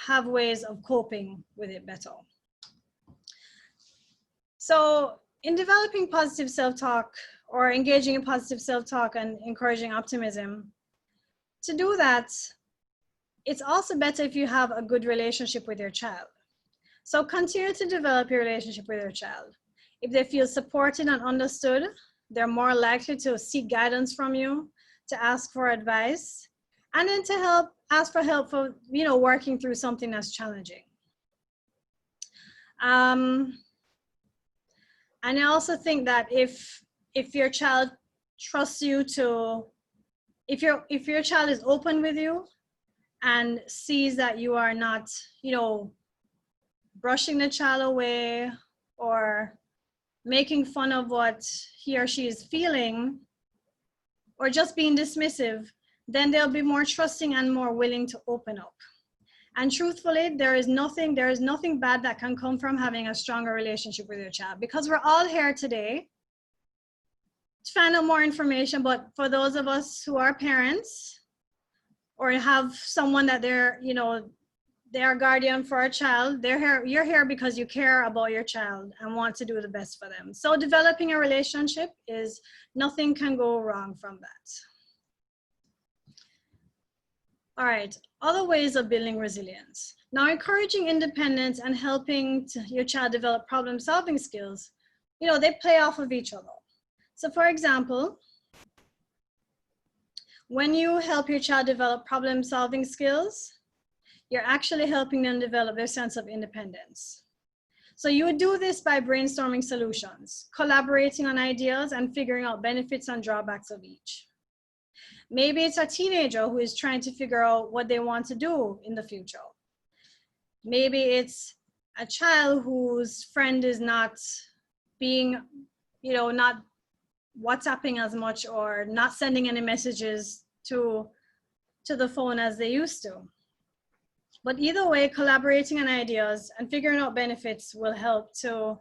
have ways of coping with it better. So in developing positive self-talk or engaging in positive self-talk and encouraging optimism, to do that, it's also better if you have a good relationship with your child. So continue to develop your relationship with your child. If they feel supported and understood, they're more likely to seek guidance from you, to ask for advice, and then to ask for help for, working through something that's challenging. And I also think that if your child trusts you to, if your child is open with you and sees that you are not, brushing the child away or making fun of what he or she is feeling, or just being dismissive, then they'll be more trusting and more willing to open up. And truthfully, there is nothing bad that can come from having a stronger relationship with your child, because we're all here today to find out more information. But for those of us who are parents or have someone that they're a guardian for a child, you're here because you care about your child and want to do the best for them. So developing a relationship nothing can go wrong from that. All right, other ways of building resilience. Now, encouraging independence and helping your child develop problem-solving skills, they play off of each other. So for example, when you help your child develop problem-solving skills, you're actually helping them develop their sense of independence. So you would do this by brainstorming solutions, collaborating on ideas, and figuring out benefits and drawbacks of each. Maybe it's a teenager who is trying to figure out what they want to do in the future. Maybe it's a child whose friend is not being, not WhatsApping as much or not sending any messages to the phone as they used to. But either way, collaborating on ideas and figuring out benefits will help to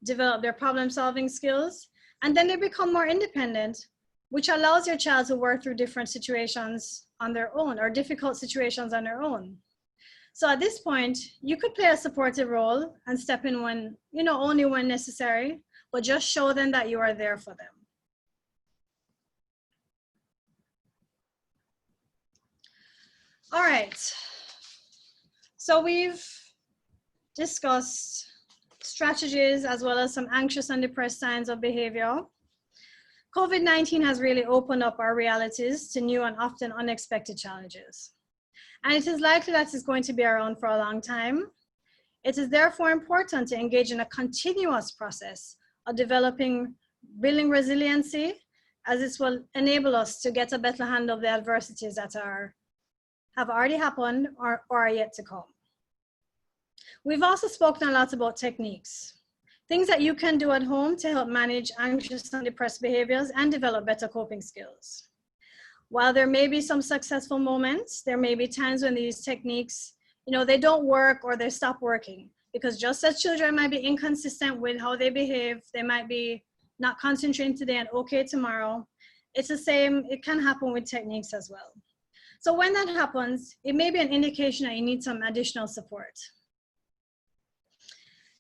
develop their problem-solving skills. And then they become more independent, which allows your child to work through different situations on their own, or difficult situations on their own. So at this point, you could play a supportive role and step in when, only when necessary, but just show them that you are there for them. All right. So we've discussed strategies as well as some anxious and depressed signs of behavior. COVID-19 has really opened up our realities to new and often unexpected challenges. And it is likely that it's going to be around for a long time. It is therefore important to engage in a continuous process of building resiliency, as this will enable us to get a better handle of the adversities that have already happened or are yet to come. We've also spoken a lot about techniques, things that you can do at home to help manage anxious and depressed behaviors and develop better coping skills. While there may be some successful moments, there may be times when these techniques, they don't work or they stop working, because just as children might be inconsistent with how they behave, they might be not concentrating today and okay tomorrow. It's the same, it can happen with techniques as well. So when that happens, it may be an indication that you need some additional support.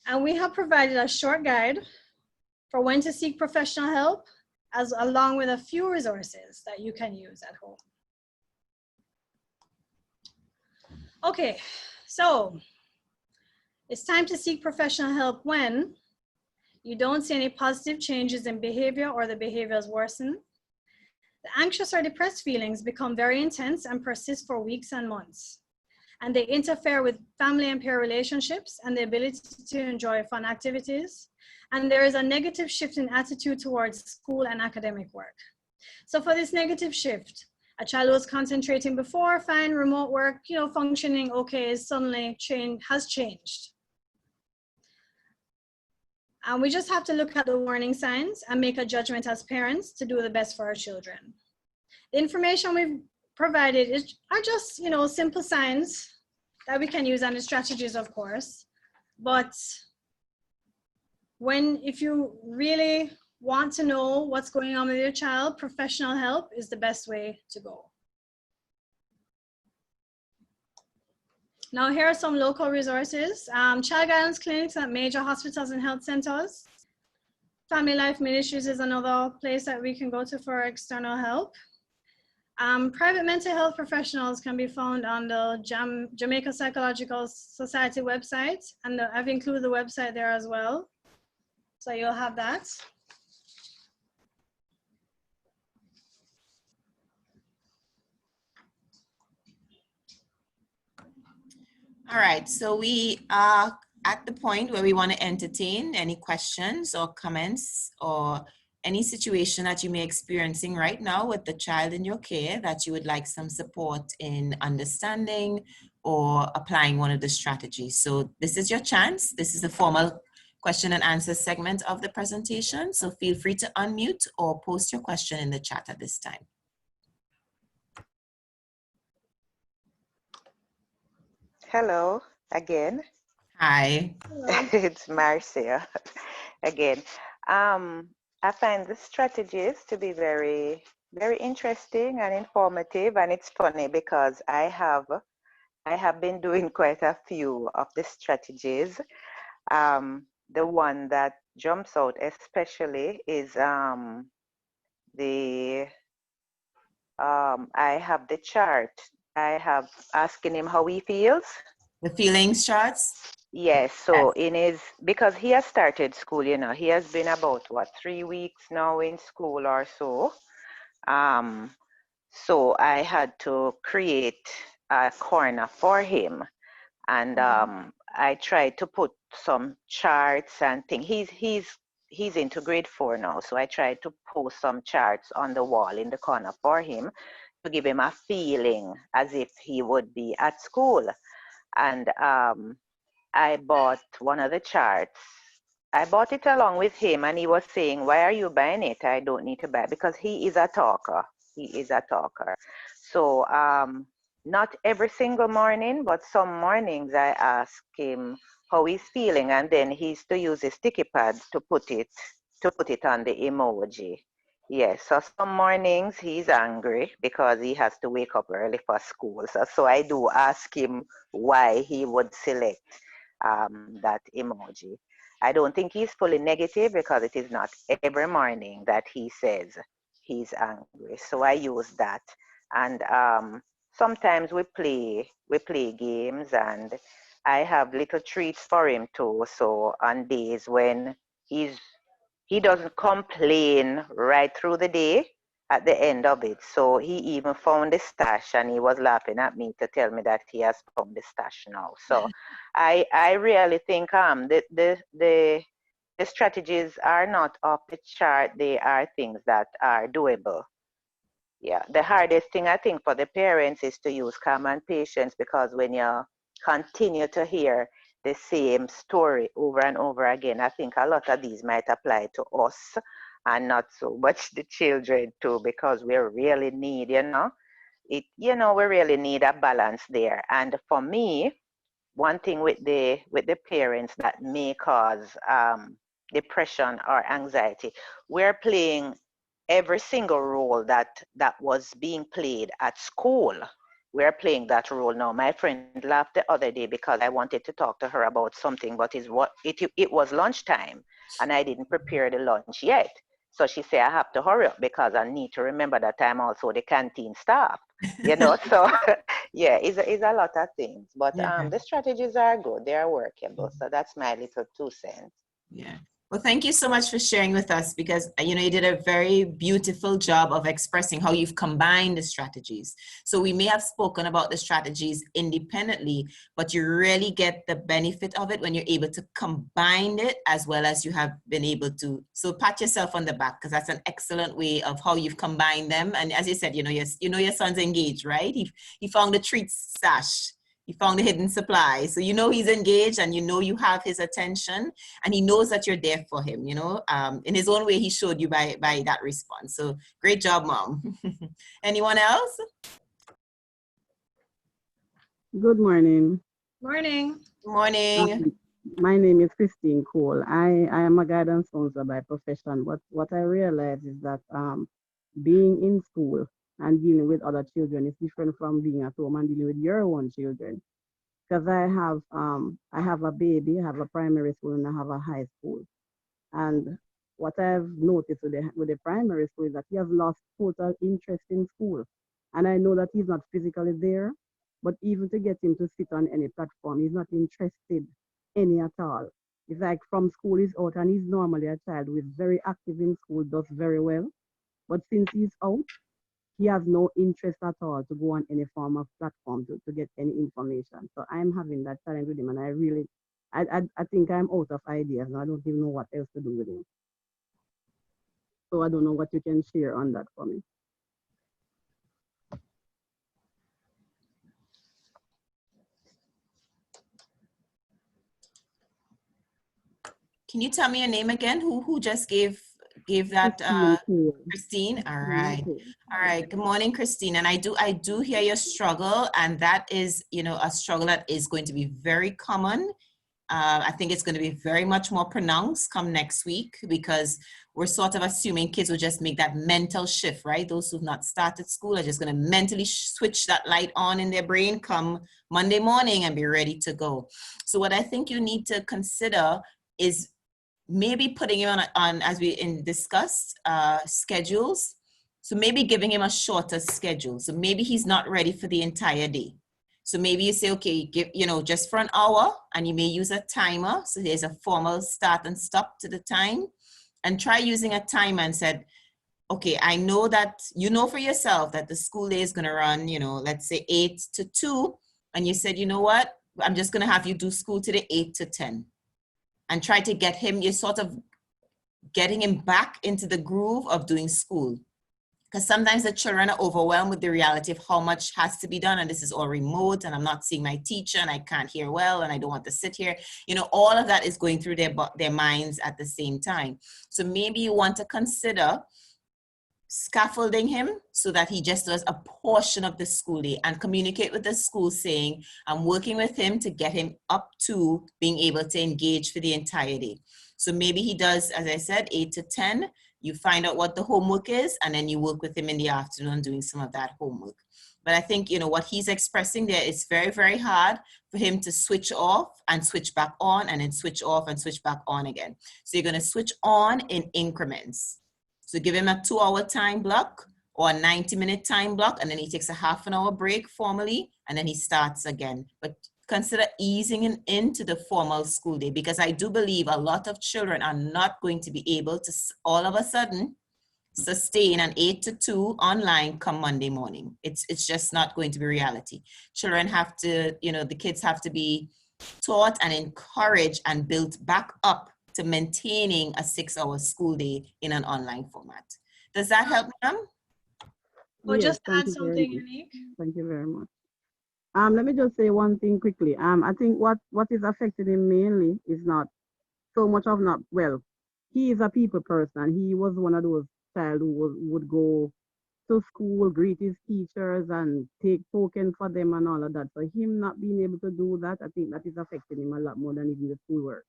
And we have provided a short guide for when to seek professional help, along with a few resources that you can use at home. Okay, so it's time to seek professional help when you don't see any positive changes in behavior or the behaviors worsen. The anxious or depressed feelings become very intense and persist for weeks and months. And they interfere with family and peer relationships and the ability to enjoy fun activities. And there is a negative shift in attitude towards school and academic work. So for this negative shift, a child who was concentrating before, fine, remote work, functioning okay, suddenly has changed. And we just have to look at the warning signs and make a judgment as parents to do the best for our children. The information we've provided are just, simple signs that we can use, and the strategies, of course. But if you really want to know what's going on with your child, professional help is the best way to go. Now, here are some local resources. Child guidance clinics at major hospitals and health centers. Family Life Ministries is another place that we can go to for external help. Private mental health professionals can be found on the Jamaica Psychological Society website, and I've included the website there as well. So you'll have that. All right, so we are at the point where we want to entertain any questions or comments or any situation that you may be experiencing right now with the child in your care that you would like some support in understanding or applying one of the strategies. So this is your chance. This is the formal question and answer segment of the presentation. So feel free to unmute or post your question in the chat at this time. Hello again. Hi. Hello. It's Marcia again. I find the strategies to be very, very interesting and informative, and it's funny because I have been doing quite a few of the strategies. The one that jumps out especially is I have the chart. I have asking him how he feels. The feelings charts? Yes, so because he has started school, you know, he has been about 3 weeks now in school or so. So I had to create a corner for him, and I tried to put some charts and things. He's into grade 4 now, so I tried to post some charts on the wall in the corner for him to give him a feeling as if he would be at school. And I bought one of the charts. I bought it along with him, and he was saying, "Why are you buying it? I don't need to buy it," because he is a talker. He is a talker. So not every single morning, but some mornings I ask him how he's feeling, and then he used to use a sticky pad to put it on the emoji. Yes, so some mornings he's angry because he has to wake up early for school. So I do ask him why he would select that emoji. I don't think he's fully negative because it is not every morning that he says he's angry. So I use that, and sometimes we play games, and I have little treats for him too. So on days when he doesn't complain right through the day, at the end of it. So he even found the stash, and he was laughing at me to tell me that he has found the stash now. So I really think the strategies are not off the chart. They are things that are doable. Yeah, the hardest thing I think for the parents is to use calm and patience, because when you continue to hear the same story over and over again, I think a lot of these might apply to us and not so much the children too, because we really need, we really need a balance there. And for me, one thing with the parents that may cause depression or anxiety, we're playing every single role that was being played at school. We're playing that role now. My friend laughed the other day because I wanted to talk to her about something, but it was lunchtime and I didn't prepare the lunch yet. So she said, I have to hurry up because I need to remember that I'm also the canteen staff, so yeah, it's a lot of things, but Yeah. the strategies are good. They are workable. So that's my little 2 cents. Yeah. Well, thank you so much for sharing with us, because, you did a very beautiful job of expressing how you've combined the strategies. So we may have spoken about the strategies independently, but you really get the benefit of it when you're able to combine it as well as you have been able to. So pat yourself on the back, because that's an excellent way of how you've combined them. And as you said, your son's engaged, right? He found the treat stash. He found a hidden supply. So he's engaged, and you have his attention, and he knows that you're there for him, in his own way. He showed you by that response. So great job, Mom. Anyone else? Good morning. Morning. Morning. My name is Christine Cole. I am a guidance counselor by profession, but what I realize is that being in school and dealing with other children is different from being at home and dealing with your own children. because I have a baby, I have a primary school, and I have a high school. And what I've noticed with the primary school is that he has lost total interest in school. And I know that he's not physically there, but even to get him to sit on any platform, he's not interested any at all. It's like from school he's out, and he's normally a child who is very active in school, does very well. But since he's out, he has no interest at all to go on any form of platform to get any information. So I'm having that challenge with him, and I think I'm out of ideas, and I don't even know what else to do with him. So I don't know what you can share on that for me. Can you tell me your name again? Who just gave that Christine? All right. All right. Good morning, Christine. And I do hear your struggle, and that is, you know, a struggle that is going to be very common. I think it's going to be very much more pronounced come next week, because we're sort of assuming kids will just make that mental shift, right? Those who've not started school are just going to mentally switch that light on in their brain come Monday morning and be ready to go. So what I think you need to consider is maybe putting him on as we discussed, schedules. So maybe giving him a shorter schedule. So maybe he's not ready for the entire day. So maybe you say, okay, give, you know, just for an hour, and you may use a timer. So there's a formal start and stop to the time, and try using a timer and said, okay, I know that, you know, for yourself that the school day is going to run, you know, let's say 8 to 2. And you said, you know what, I'm just going to have you do school today 8 to 10. And try to get him, you're sort of getting him back into the groove of doing school. Because sometimes the children are overwhelmed with the reality of how much has to be done, and this is all remote, and I'm not seeing my teacher, and I can't hear well, and I don't want to sit here. You know, all of that is going through their minds at the same time. So maybe you want to consider scaffolding him so that he just does a portion of the school day, and communicate with the school saying, I'm working with him to get him up to being able to engage for the entire day. So maybe he does, as I said, 8 to 10. You find out what the homework is, and then you work with him in the afternoon doing some of that homework. But I think, you know, what he's expressing there is very, very hard for him to switch off and switch back on, and then switch off and switch back on again. So you're going to switch on in increments. So give him a 2-hour time block or a 90-minute time block, and then he takes a half an hour break formally, and then he starts again. But consider easing him into the formal school day, because I do believe a lot of children are not going to be able to all of a sudden sustain an 8 to 2 online come Monday morning. It's just not going to be reality. Children have to, you know, the kids have to be taught and encouraged and built back up to maintaining a 6-hour school day in an online format. Does that help, ma'am? Or Yes, just thank add you very something much. unique. Thank you very much. Let me just say one thing quickly. I think what is affecting him mainly is not so much of not, well, he is a people person. He was one of those child who would go to school, greet his teachers, and take token for them and all of that. So him not being able to do that, I think that is affecting him a lot more than even the schoolwork.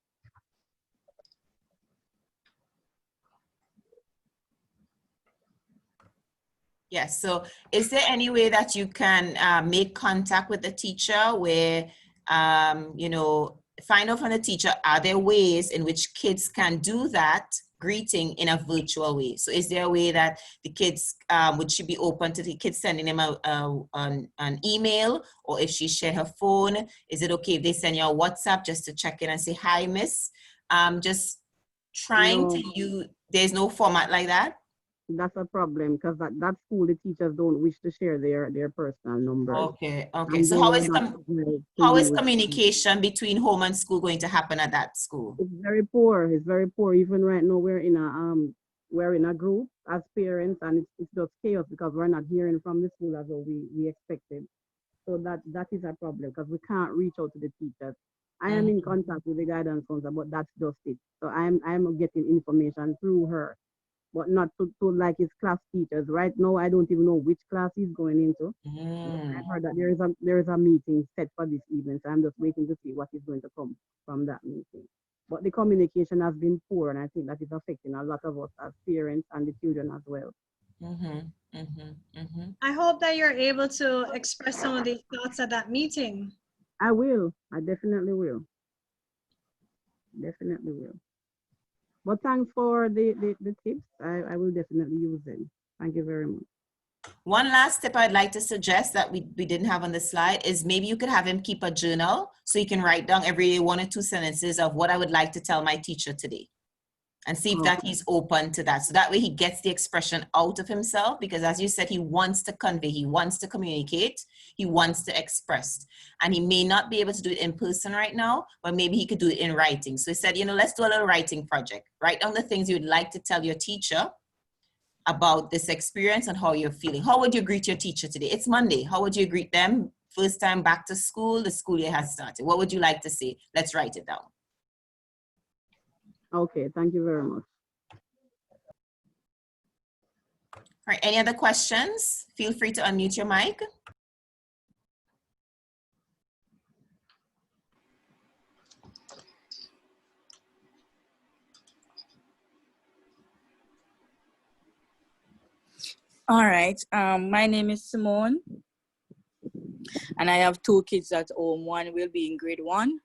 Yes, so is there any way that you can make contact with the teacher where, you know, find out from the teacher, are there ways in which kids can do that greeting in a virtual way? So is there a way that the kids, would she be open to the kids sending them an email, or if she share her phone, is it okay if they send you a WhatsApp just to check in and say, hi, miss? Just trying to use, there's no format like that? That's a problem, because that school, the teachers don't wish to share their personal numbers. Okay, okay. And So they how were is not how is use. communication between home and school going to happen at that school? It's very poor. It's very poor. Even right now, we're in a group as parents, and it's just chaos because we're not hearing from the school as well we expected. So that is a problem, because we can't reach out to the teachers. I am in contact with the guidance counselor, but that's just it. So I'm getting information through her, but not to like his class teachers. Right now, I don't even know which class he's going into. I heard that there is a meeting set for this evening, so I'm just waiting to see what is going to come from that meeting. But the communication has been poor, and I think that is affecting a lot of us as parents and the children as well. I hope that you're able to express some of these thoughts at that meeting. I will. I definitely will. Definitely will. But thanks for the tips. I will definitely use them. Thank you very much. One last tip I'd like to suggest that we didn't have on the slide is maybe you could have him keep a journal so you can write down every day 1 or 2 sentences of what I would like to tell my teacher today, and see if that he's open to that. So that way he gets the expression out of himself, because as you said, he wants to convey, he wants to communicate, he wants to express. And he may not be able to do it in person right now, but maybe he could do it in writing. So he said, you know, let's do a little writing project. Write down the things you would like to tell your teacher about this experience and how you're feeling. How would you greet your teacher today? It's Monday. How would you greet them? First time back to school, the school year has started. What would you like to say? Let's write it down. Okay, thank you very much. All right, any other questions? Feel free to unmute your mic. All right. My name is Simone, and I have 2 kids at home. One will be in grade 1,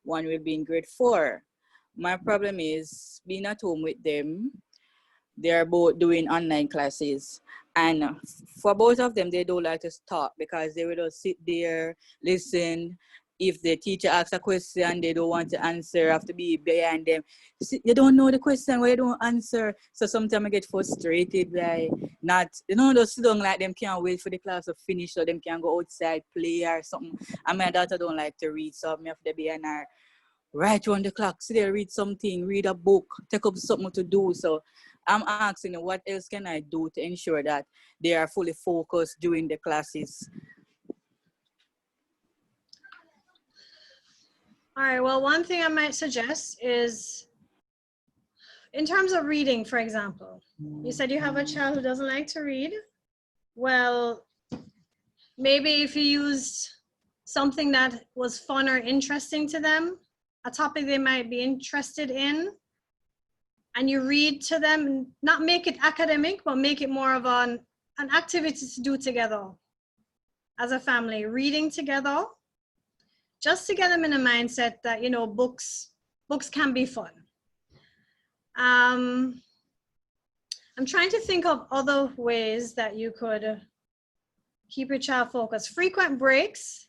one will be in grade 4. My problem is being at home with them. They are both doing online classes, and for both of them, they don't like to talk because they will just sit there, listen. If the teacher asks a question, they don't want to answer, have to be behind them. You don't know the question, why you don't answer? So sometimes I get frustrated by not, just sit down like them can't wait for the class to finish so them can go outside, play or something. And my daughter don't like to read, so I have to be in her right around the clock, sit there, read something, read a book, take up something to do. So I'm asking, what else can I do to ensure that they are fully focused during the classes? All right, well, one thing I might suggest is, in terms of reading, for example, you said you have a child who doesn't like to read. Well, maybe if you used something that was fun or interesting to them, a topic they might be interested in, and you read to them, not make it academic, but make it more of an activity to do together as a family, reading together, just to get them in a mindset that, books can be fun. I'm trying to think of other ways that you could keep your child focused. Frequent breaks.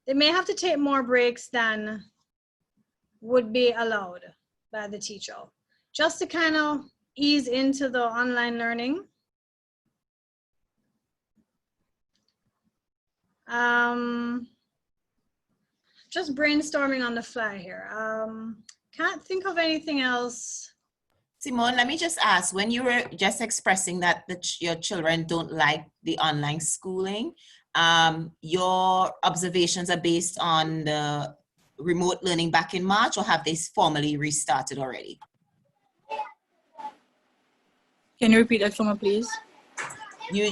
They may have to take more breaks than would be allowed by the teacher, just to kind of ease into the online learning. Just brainstorming on the fly here. Can't think of anything else. Simone, let me just ask, when you were just expressing that your children don't like the online schooling, your observations are based on the remote learning back in March, or have they formally restarted already? Can you repeat that for me, please?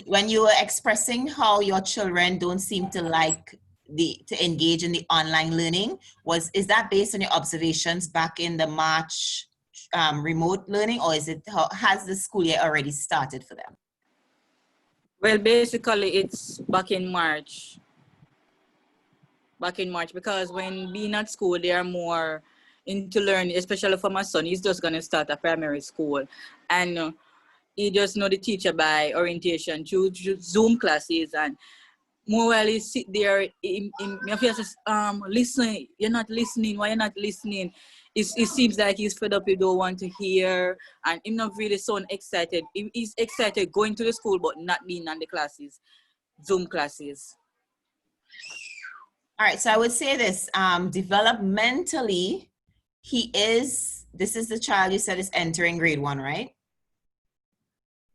When you were expressing how your children don't seem to like to engage in the online learning, is that based on your observations back in the March remote learning, or has the school year already started for them? Well, basically it's back in March. Because when being at school, they are more into learning, especially for my son. He's just going to start a primary school, and he just know the teacher by orientation through Zoom classes, and more while he sit there in my face, listen, you're not listening, why you're not listening? It seems like he's fed up, he don't want to hear, and he's not really so excited. He's excited going to the school, but not being on the classes, Zoom classes. All right, so I would say this, developmentally, this is the child you said is entering grade 1, right?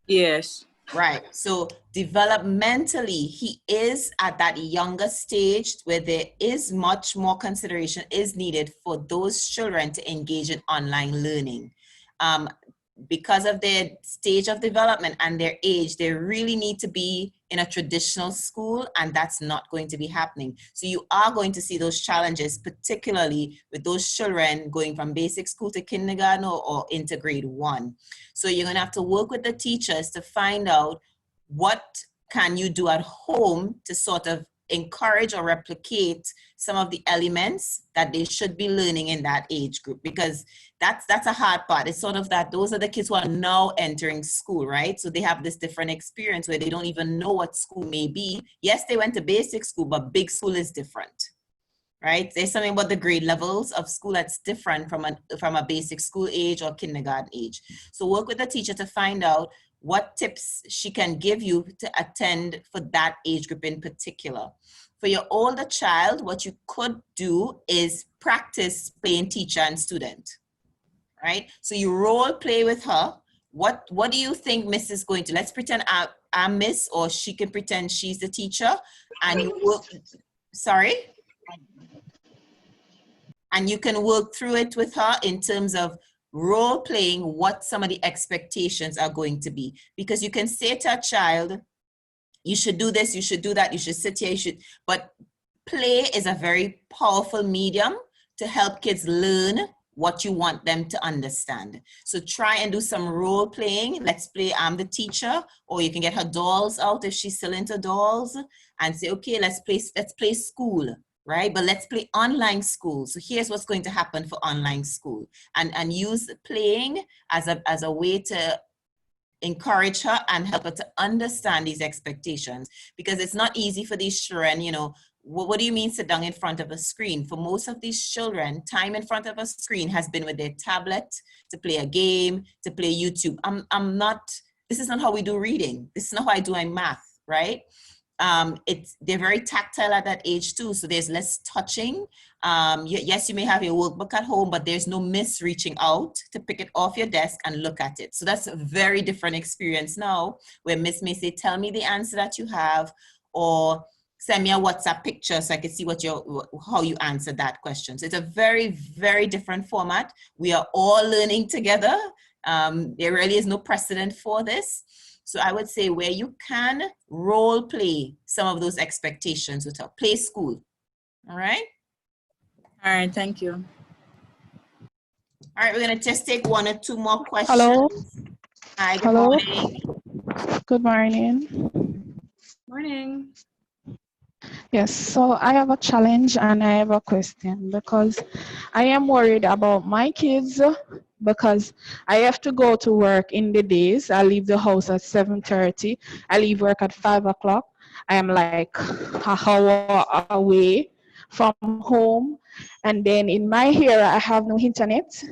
Yes. Right, so developmentally, he is at that younger stage where there is much more consideration is needed for those children to engage in online learning. Because of their stage of development and their age, they really need to be in a traditional school, and that's not going to be happening. So you are going to see those challenges, particularly with those children going from basic school to kindergarten or into grade 1. So you're gonna have to work with the teachers to find out what can you do at home to sort of encourage or replicate some of the elements that they should be learning in that age group, because that's a hard part. It's sort of that those are the kids who are now entering school, right? So they have this different experience where they don't even know what school may be. Yes, they went to basic school, but big school is different, right? There's something about the grade levels of school that's different from a basic school age or kindergarten age. So work with the teacher to find out what tips she can give you to attend for that age group in particular. For your older child, what you could do is practice playing teacher and student, right? So you role play with her. What do you think Miss is going to, let's pretend I'm Miss, or she can pretend she's the teacher, and you work, sorry? And you can work through it with her in terms of role playing what some of the expectations are going to be. Because you can say to a child, you should do this, you should do that, you should sit here, you should, but play is a very powerful medium to help kids learn what you want them to understand. So try and do some role playing. Let's play I'm the teacher, or you can get her dolls out if she's still into dolls and say, okay, let's play school, right? But let's play online school. So here's what's going to happen for online school, and use playing as a way to encourage her and help her to understand these expectations, because it's not easy for these children, you know. What do you mean sit down in front of a screen? For most of these children, time in front of a screen has been with their tablet, to play a game, to play YouTube. This is not how we do reading. This is not how I do my math, right? They're very tactile at that age too, so there's less touching. Yes, you may have your workbook at home, but there's no miss reaching out to pick it off your desk and look at it. So that's a very different experience now, where Miss may say, tell me the answer that you have, or send me a WhatsApp picture so I can see how you answered that question. So it's a very, very different format. We are all learning together. There really is no precedent for this. So I would say where you can, role play some of those expectations with her. Play school. All right? All right, thank you. All right, we're going to just take one or two more questions. Hello. Hi, good Hello. morning. Good morning. Morning. Yes, so I have a challenge and I have a question, because I am worried about my kids, because I have to go to work in the days. I leave the house at 7:30. I leave work at 5 o'clock. I am like a hour away from home. And then in my area, I have no internet.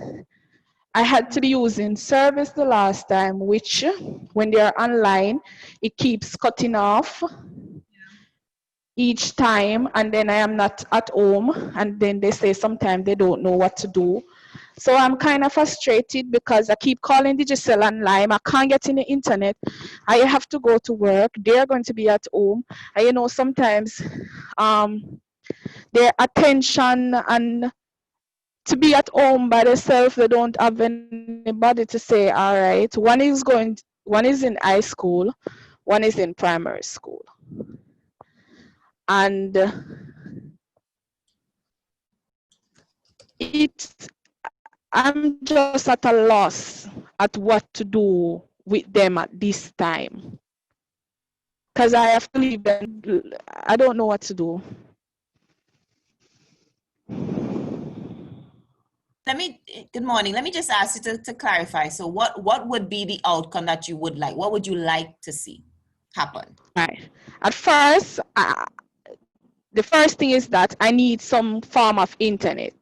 I had to be using service the last time, which when they're online, it keeps cutting off each time, and then I am not at home, and then they say sometimes they don't know what to do. So I'm kind of frustrated because I keep calling Digicel online. I can't get in the internet. I have to go to work. They're going to be at home. And you know, sometimes their attention and to be at home by themselves, they don't have anybody to say, all right, one is in high school, one is in primary school. And I'm just at a loss at what to do with them at this time, because I have to leave them. I don't know what to do. Good morning. Let me just ask you to clarify. So what would be the outcome that you would like? What would you like to see happen? Right. At first, the first thing is that I need some form of internet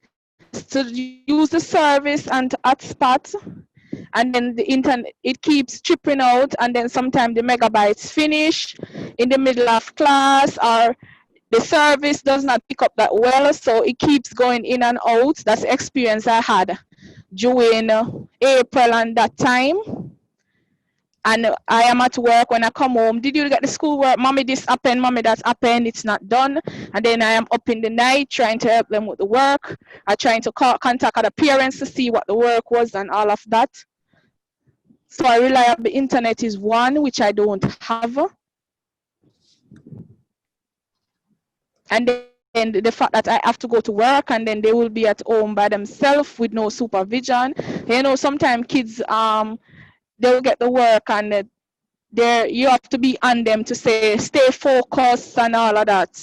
to use the service and hotspot, and then the internet, it keeps tripping out, and then sometimes the megabytes finish in the middle of class, or the service does not pick up that well, so it keeps going in and out. That's the experience I had during April and that time. And I am at work. When I come home, did you get the schoolwork? Mommy, this happened. Mommy, that happened. It's not done. And then I am up in the night trying to help them with the work. I'm trying to contact other parents to see what the work was and all of that. So a reliable internet is one, which I don't have. And then the fact that I have to go to work, and then they will be at home by themselves with no supervision. You know, sometimes kids, they will get the work and there you have to be on them to say stay focused and all of that.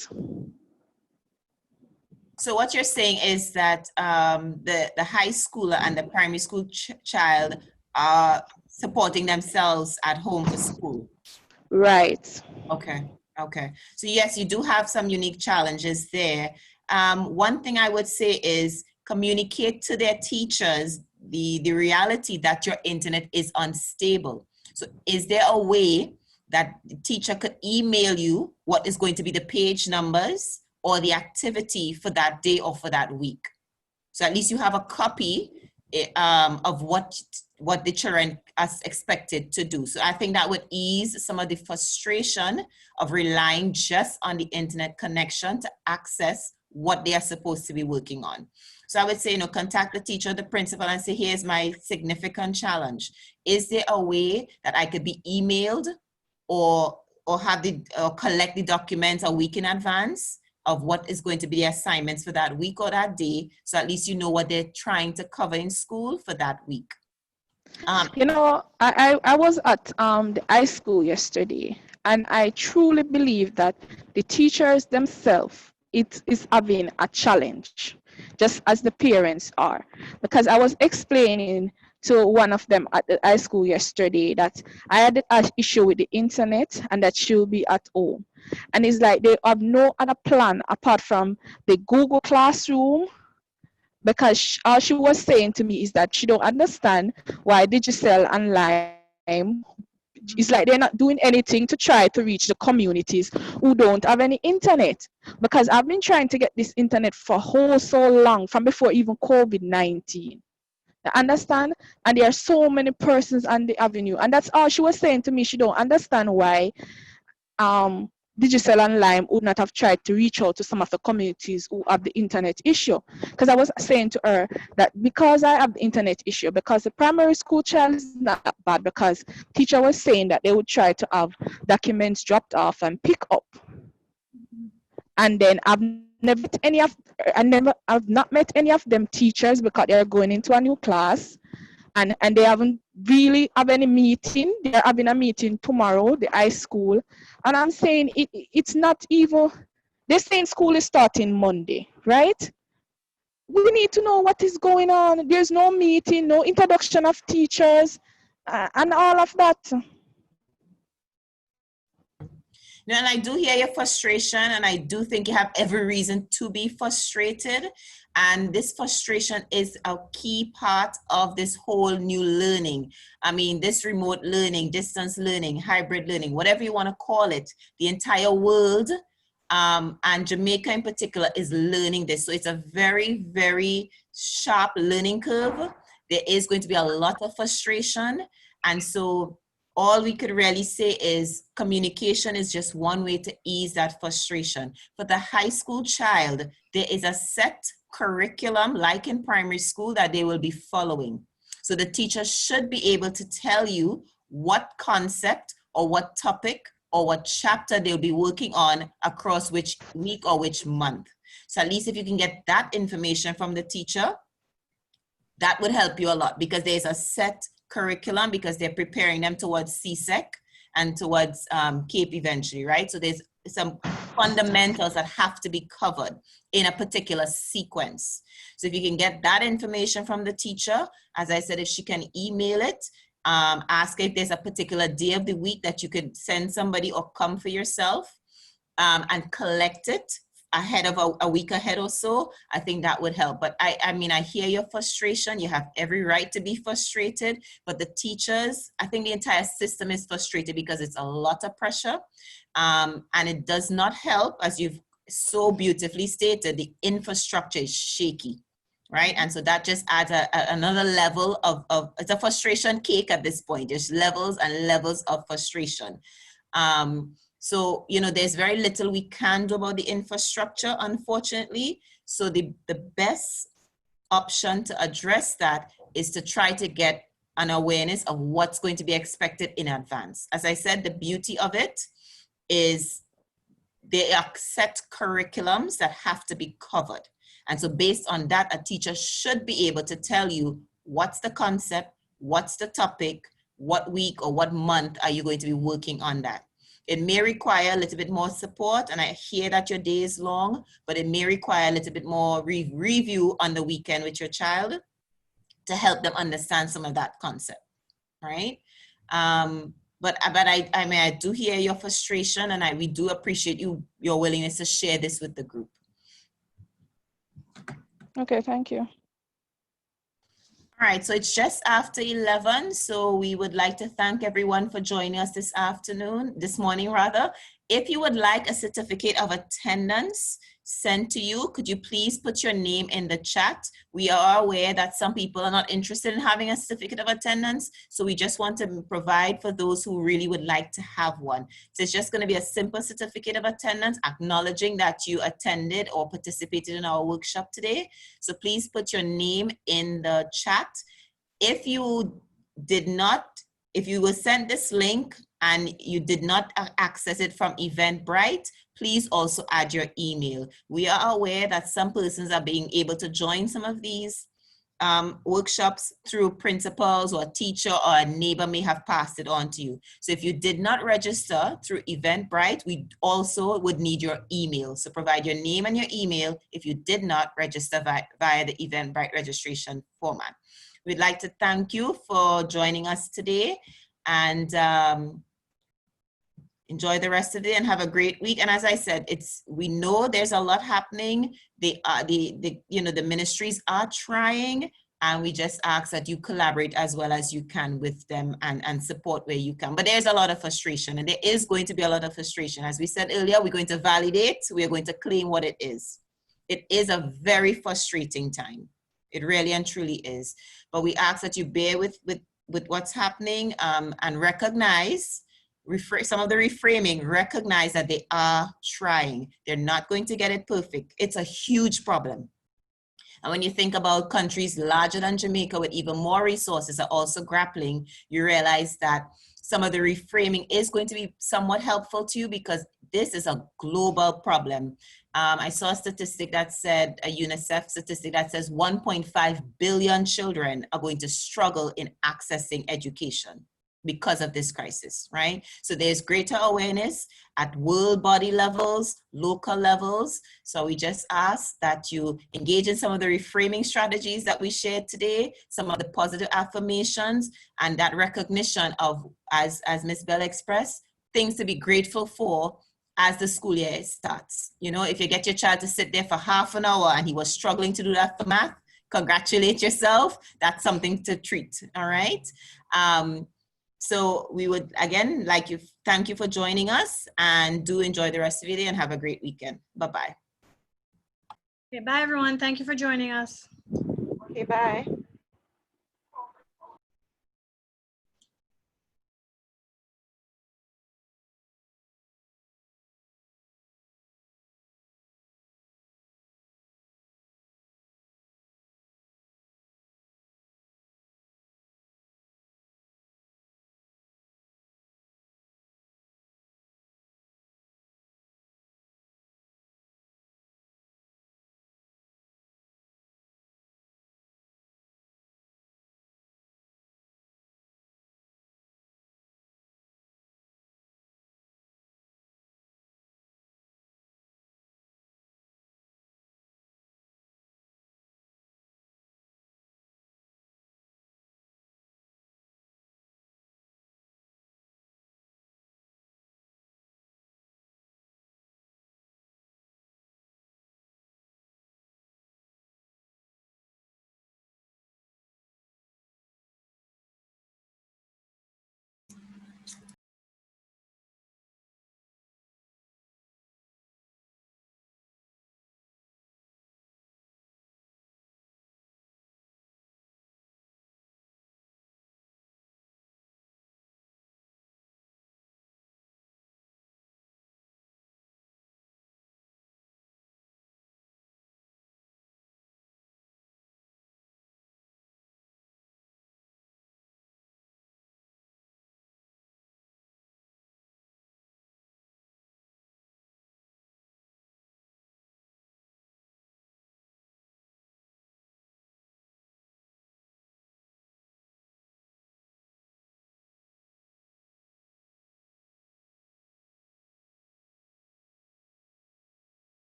So what you're saying is that the high schooler and the primary school child are supporting themselves at home for school. Right. Okay. Okay. So yes, you do have some unique challenges there. One thing I would say is communicate to their teachers the reality that your internet is unstable. So is there a way that the teacher could email you what is going to be the page numbers or the activity for that day or for that week? So at least you have a copy of what the children are expected to do. So I think that would ease some of the frustration of relying just on the internet connection to access what they are supposed to be working on. So I would say, contact the teacher, the principal, and say, here's my significant challenge. Is there a way that I could be emailed or collect the documents a week in advance of what is going to be the assignments for that week or that day, so at least you know what they're trying to cover in school for that week? I was at the high school yesterday, and I truly believe that the teachers themselves it is having a challenge, just as the parents are. Because I was explaining to one of them at the high school yesterday that I had an issue with the internet and that she'll be at home. And it's like they have no other plan apart from the Google Classroom, because all she was saying to me is that she don't understand why Digicel and Lime, it's like they're not doing anything to try to reach the communities who don't have any internet. Because I've been trying to get this internet for so long, from before even COVID-19. You understand? And there are so many persons on the avenue. And that's all she was saying to me. She don't understand why Digicel and Lime would not have tried to reach out to some of the communities who have the internet issue. Because I was saying to her that because I have the internet issue, because the primary school child is not that bad, because teacher was saying that they would try to have documents dropped off and pick up. And then I've not met any of them teachers because they're going into a new class. And they haven't really have any meeting. They're having a meeting tomorrow, the high school. And I'm saying it's not even, they're saying school is starting Monday, right? We need to know what is going on. There's no meeting, no introduction of teachers, and all of that. And I do hear your frustration, and I do think you have every reason to be frustrated. And this frustration is a key part of this whole new learning. I mean, this remote learning, distance learning, hybrid learning, whatever you want to call it, the entire world, and Jamaica in particular, is learning this. So it's a very, very sharp learning curve. There is going to be a lot of frustration. And so all we could really say is communication is just one way to ease that frustration. For the high school child, there is a set curriculum, like in primary school, that they will be following. So the teacher should be able to tell you what concept or what topic or what chapter they'll be working on across which week or which month. So at least if you can get that information from the teacher, that would help you a lot, because there's a set curriculum, because they're preparing them towards CSEC and towards CAPE eventually, right? So there's some fundamentals that have to be covered in a particular sequence. So if you can get that information from the teacher, as I said, if she can email it, ask if there's a particular day of the week that you could send somebody or come for yourself, and collect it ahead of a week ahead or so, I think that would help. But I mean, I hear your frustration. You have every right to be frustrated, but the teachers, I think the entire system is frustrated because it's a lot of pressure. And it does not help, as you've so beautifully stated, the infrastructure is shaky, right? And so that just adds another level of, it's a frustration cake at this point. There's levels and levels of frustration. So, there's very little we can do about the infrastructure, unfortunately. So the best option to address that is to try to get an awareness of what's going to be expected in advance. As I said, the beauty of it is there are set curriculums that have to be covered. And so based on that, a teacher should be able to tell you what's the concept, what's the topic, what week or what month are you going to be working on that. It may require a little bit more support, and I hear that your day is long, but it may require a little bit more review on the weekend with your child to help them understand some of that concept, right? But I mean, I do hear your frustration, and we do appreciate your willingness to share this with the group. Okay, thank you. All right, so it's just after 11, so we would like to thank everyone for joining us this morning rather. If you would like a certificate of attendance sent to you, could you please put your name in the chat? We are aware that some people are not interested in having a certificate of attendance, so we just want to provide for those who really would like to have one. So it's just going to be a simple certificate of attendance acknowledging that you attended or participated in our workshop today. So please put your name in the chat. If you were sent this link and you did not access it from Eventbrite, please also add your email. We are aware that some persons are being able to join some of these workshops through principals or a teacher or a neighbor may have passed it on to you. So if you did not register through Eventbrite, we also would need your email. So provide your name and your email if you did not register via the Eventbrite registration format. We'd like to thank you for joining us today, and enjoy the rest of the day and have a great week. And as I said, we know there's a lot happening. The ministries are trying, and we just ask that you collaborate as well as you can with them and support where you can. But there's a lot of frustration, and there is going to be a lot of frustration. As we said earlier, we're going to validate, we're going to claim what it is. It is a very frustrating time. It really and truly is. But we ask that you bear with what's happening and recognize some of the reframing, recognize that they are trying. They're not going to get it perfect. It's a huge problem. And when you think about countries larger than Jamaica with even more resources are also grappling, you realize that some of the reframing is going to be somewhat helpful to you because this is a global problem. I saw a statistic that said, a UNICEF statistic that says 1.5 billion children are going to struggle in accessing education because of this crisis, right? So there's greater awareness at world body levels, local levels. So we just ask that you engage in some of the reframing strategies that we shared today, some of the positive affirmations, and that recognition of, as Ms. Bell expressed, things to be grateful for as the school year starts. You know, if you get your child to sit there for half an hour and he was struggling to do that for math, congratulate yourself. That's something to treat, all right? So we would, again, thank you for joining us, and do enjoy the rest of your day and have a great weekend. Bye-bye. Okay, bye everyone. Thank you for joining us. Okay, bye.